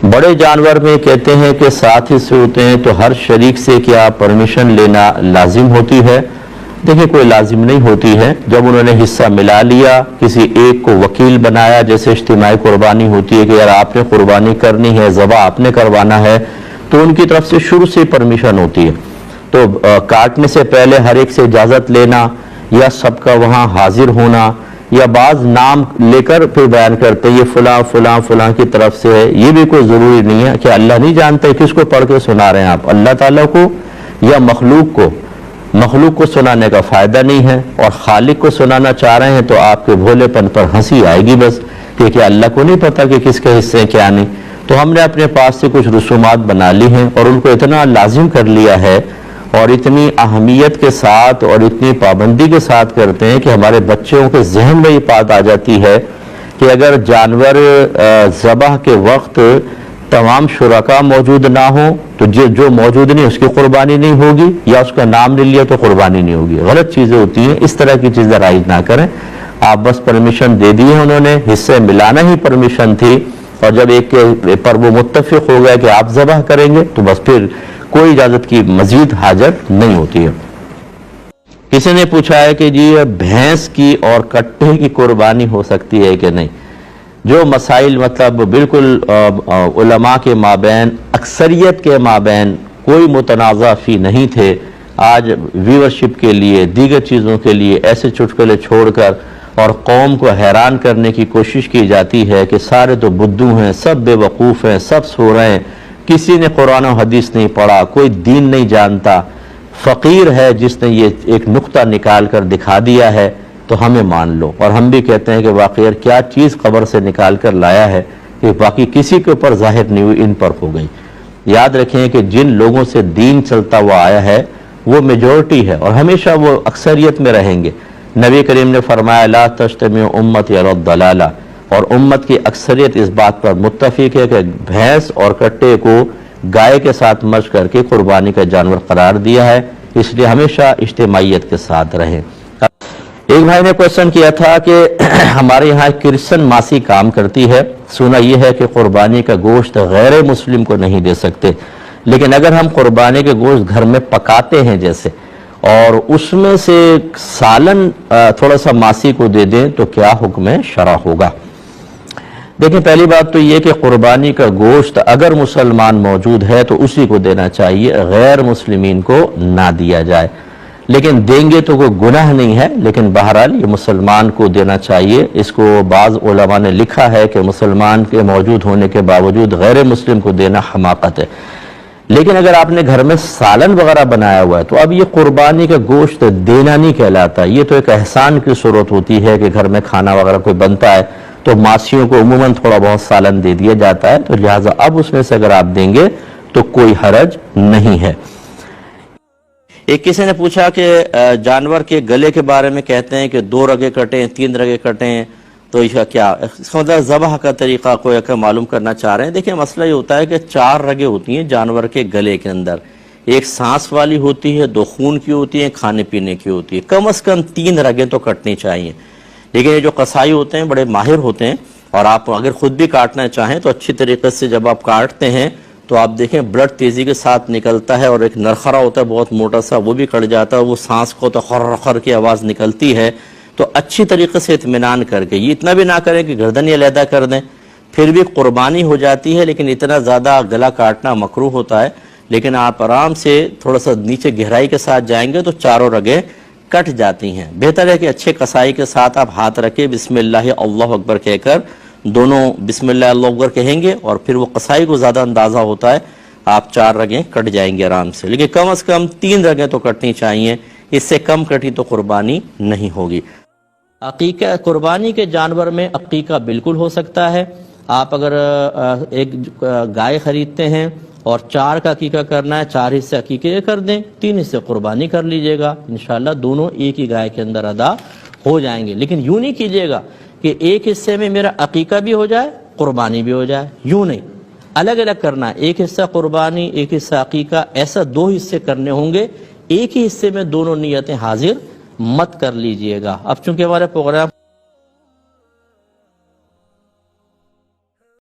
बड़े जानवर में कहते हैं कि साथ ही से होते हैं, तो हर शरीक से क्या परमिशन लेना लाजिम होती है? देखिए, कोई लाजिम नहीं होती है। जब उन्होंने हिस्सा मिला लिया, किसी एक को वकील बनाया, जैसे इज्तिमाई कुर्बानी होती है कि यार आपने कुर्बानी करनी है, ज़बह आपने करवाना है, तो उनकी तरफ से शुरू से परमिशन होती है। तो काटने से पहले हर एक से इजाज़त लेना या सबका वहाँ हाजिर होना, या बाज नाम लेकर फिर बयान करते हैं ये फलां फलां फलां की तरफ से है, ये भी कोई ज़रूरी नहीं है कि अल्लाह नहीं जानते किसको पढ़ के सुना रहे हैं आप, अल्लाह ताला को या मखलूक को। मखलूक को सुनाने का फ़ायदा नहीं है, और खालिक को सुनाना चाह रहे हैं तो आपके भोलेपन पर हंसी आएगी बस, क्योंकि अल्लाह को नहीं पता कि किसके हिस्से हैं क्या नहीं। तो हमने अपने पास से कुछ रसूमात बना ली हैं और उनको इतना लाजिम कर लिया है और इतनी अहमियत के साथ और इतनी पाबंदी के साथ करते हैं कि हमारे बच्चों के जहन में ये बात आ जाती है कि अगर जानवर ज़बह के वक्त तमाम शुरका मौजूद ना हो तो जो मौजूद नहीं उसकी कुर्बानी नहीं होगी, या उसका नाम नहीं लिया तो कुर्बानी नहीं होगी। गलत चीज़ें होती हैं, इस तरह की चीज़ें राइज ना करें। आप बस परमिशन दे दी है, उन्होंने हिस्से मिलाना ही परमिशन थी, और जब एक पर वो मुत्तफिक हो गया कि आप ज़बह करेंगे तो बस फिर कोई इजाज़त की मजीद हाजत नहीं होती है। किसी ने पूछा है कि जी भैंस की और कट्टे की कुर्बानी हो सकती है कि नहीं। जो मसाइल मतलब बिल्कुल उलमा के माबैन, अक्सरियत के माबैन कोई मुतनाज़ा फी नहीं थे, आज व्यूअरशिप के लिए, दीगर चीज़ों के लिए ऐसे चुटकुले छोड़कर और कौम को हैरान करने की कोशिश की जाती है कि सारे तो बुद्धू हैं, सब बेवकूफ़ हैं, सब सो रहे हैं, किसी ने कुरान और हदीस नहीं पढ़ा, कोई दीन नहीं जानता, फ़कीर है जिसने ये एक नुक्ता निकाल कर दिखा दिया है तो हमें मान लो। और हम भी कहते हैं कि वाकई क्या चीज़ कब्र से निकाल कर लाया है कि बाकी किसी के ऊपर जाहिर नहीं हुई, इन पर हो गई। याद रखें कि जिन लोगों से दीन चलता हुआ आया है वो मेजॉरिटी है और हमेशा वो अक्सरियत में रहेंगे। नबी करीम ने फरमाया ला तज्तमी उम्मती अला दलाला, और उम्मत की अक्सरियत इस बात पर मुत्तफिक है कि भैंस और कट्टे को गाय के साथ मर्ज करके कुर्बानी का जानवर करार दिया है, इसलिए हमेशा इज्तिमाइयत के साथ रहें। एक भाई ने क्वेश्चन किया था कि हमारे यहाँ क्रिश्चियन मासी काम करती है, सुना यह है कि कुर्बानी का गोश्त गैर मुस्लिम को नहीं दे सकते, लेकिन अगर हम कुर्बानी के गोश्त घर में पकाते हैं जैसे, और उसमें से सालन थोड़ा सा मासी को दे दें तो क्या हुक्म शरअ होगा। देखिए, पहली बात तो ये कि कुर्बानी का गोश्त अगर मुसलमान मौजूद है तो उसी को देना चाहिए, गैर मुस्लिमीन को ना दिया जाए। लेकिन देंगे तो कोई गुनाह नहीं है, लेकिन बहरहाल ये मुसलमान को देना चाहिए। इसको बाज़ उलमा ने लिखा है कि मुसलमान के मौजूद होने के बावजूद गैर मुस्लिम को देना हमाकत है। लेकिन अगर आपने घर में सालन वगैरह बनाया हुआ है तो अब ये कुर्बानी का गोश्त देना नहीं कहलाता, ये तो एक एहसान की सूरत होती है कि घर में खाना वगैरह कोई बनता है तो मासियों को उमूमन थोड़ा बहुत सालन दे दिया जाता है, तो लिहाजा अब उसमें से अगर आप देंगे तो कोई हरज नहीं है। एक किसी ने पूछा कि जानवर के गले के बारे में कहते हैं कि 2 रगे कटें, 3 रगे कटें, तो इसका क्या ज़बह का तरीक़ा कोई का मालूम करना चाह रहे हैं। देखिए, मसला ये होता है कि 4 रगे होती हैं जानवर के गले के अंदर, एक सांस वाली होती है, 2 खून की होती है, खाने पीने की होती है। कम से कम 3 रगे तो कटनी चाहिए। लेकिन ये जो कसाई होते हैं बड़े माहिर होते हैं, और आप अगर खुद भी काटना चाहें तो अच्छी तरीके से जब आप काटते हैं तो आप देखें ब्लड तेज़ी के साथ निकलता है, और एक नरखरा होता है बहुत मोटा सा, वो भी कट जाता है, वो सांस को तो खर खर की आवाज़ निकलती है। तो अच्छी तरीके से इत्मीनान करके, ये इतना भी ना करें कि गर्दन ही अलहदा कर दें, फिर भी कुर्बानी हो जाती है, लेकिन इतना ज़्यादा गला काटना मकरूह होता है। लेकिन आप आराम से थोड़ा सा नीचे गहराई के साथ जाएंगे तो 4 रगें कट जाती हैं। बेहतर है कि अच्छे कसाई के साथ आप हाथ रखें, बिस्मिल्लाह अल्लाहु अकबर कहकर, दोनों बिस्मिल्लाह अल्लाहु अकबर कहेंगे, और फिर वो कसाई को ज़्यादा अंदाज़ा होता है, आप 4 रगें कट जाएंगे आराम से। लेकिन कम से कम 3 रगें तो कटनी चाहिए, इससे कम कटी तो कुर्बानी नहीं होगी। अकीका, कुर्बानी के जानवर में अकीका बिल्कुल हो सकता है। आप अगर एक गाय खरीदते हैं और 4 का अकीका करना है, 4 हिस्से अकीके कर दें, 3 हिस्से कुर्बानी कर लीजिएगा, इंशाल्लाह दोनों एक ही गाय के अंदर अदा हो जाएंगे। लेकिन यूं नहीं कीजिएगा कि एक हिस्से में मेरा अकीका भी हो जाए, कुर्बानी भी हो जाए, यूं नहीं, अलग अलग करना है। एक हिस्सा कुर्बानी, एक हिस्सा अकीका, ऐसा 2 हिस्से करने होंगे। एक ही हिस्से में दोनों नियतें हाजिर मत कर लीजिएगा। अब चूंकि हमारे प्रोग्राम